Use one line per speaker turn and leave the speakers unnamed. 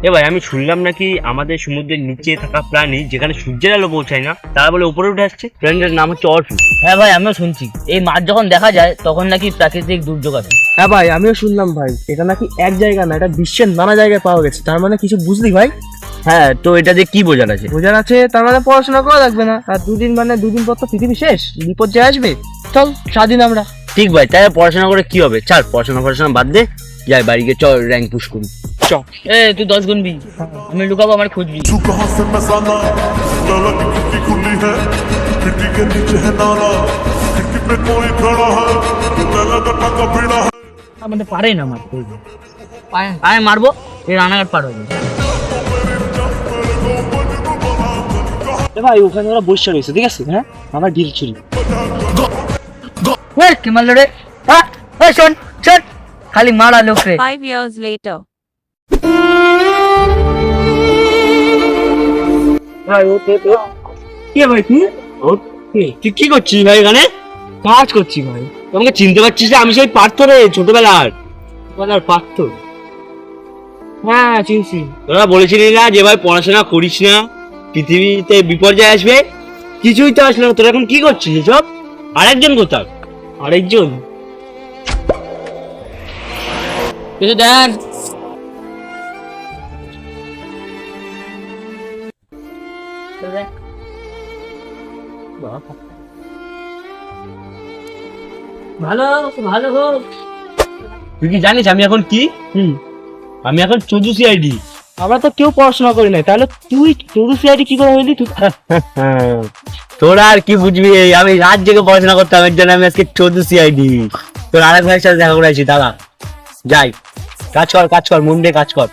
এ ভাই, আমি শুনলাম নাকি আমাদের সমুদ্রের নিচে থাকা প্রাণী যেখানে সূর্যের আলো পৌঁছায় না তারা বলে উপরে উঠে আসছে। প্রাণীটার নাম হচ্ছে অর্ফি।
হ্যাঁ ভাই, আমিও শুনছি এই মাছ যখন দেখা যায় তখন নাকি প্রাকৃতিক দুর্যোগ আছে।
হ্যাঁ ভাই, আমিও শুনলাম ভাই, এটা নাকি এক জায়গা না, এটা বিশ্বের নানা জায়গায় পাওয়া গেছে। তার মানে কিছু বুঝলি ভাই?
হ্যাঁ, তো এটা দিয়ে কি বোঝার আছে?
বোঝার আছে তার মানে পড়াশোনা করা লাগবে না, আর দুদিন পর তো পৃথিবী শেষ, বিপর্যয় আসবে। চল স্বাধীন আমরা।
ঠিক ভাই, তাই পড়াশোনা করে কি হবে? চল পড়াশোনা বাদ দে, যাই বাড়ি গিয়ে চল র্যাঙ্ক পুশ করি। চল।
তুই 10 গুনবি, আমি লুকাবো, আমার খুঁজবি।
तू कहां से मसाला लाला की खिड़की खुली है खिड़की के नीचे है नाला खिड़की पे कोई खड़ा है लाला का टाका भिड़ा है
আমাদের পারে না মারতে, পায়ে মারবো, এই রানাঘাট পার হবে।
ভাই ওখানে ওরা বসে রয়েছে, ঠিক আছে? হ্যাঁ, আমার ঢিল ছুরি।
কে মারলো রে? শোন শোন, খালি মারা লোক রে।
5 years later.
ভাই ও তো কে ভাই তুই?
তুই কি করছিস ভাই এখানে?
কাজ করছি ভাই।
তোমাকে চিনতে পারছিস না? আমি সেই পার্থ রে, ছোটবেলার
পারত। হ্যাঁ চিনছি।
তোরা বলেছিলি না যে ভাই পড়াশোনা করিস না, পৃথিবীতে বিপর্যয় আসবে? কিছুই তো আসলো না। তোরা এখন কি করছিস সব? আরেকজন কোথাও?
আরেকজন
কিছু দেন। ভালো ভালো হোক।
তুই কি জানিস আমি এখন কি? আমি এখন চোদ্দ সিআইডি।
আমরা তো কেউ পড়াশোনা করি নাই, তাহলে তুই তোর সিআইডি কি করে হইলি তুই?
তোরা আর কি বুঝবি, আমি রাত জেগে পড়াশোনা করতাম, এর জন্য আমি আজকে 14 সিআইডি। তোর আরেক ভাইয়ের সাথে দেখা করে আছি, দাদা যাই, কাজ কর মন দিয়ে কাজ কর।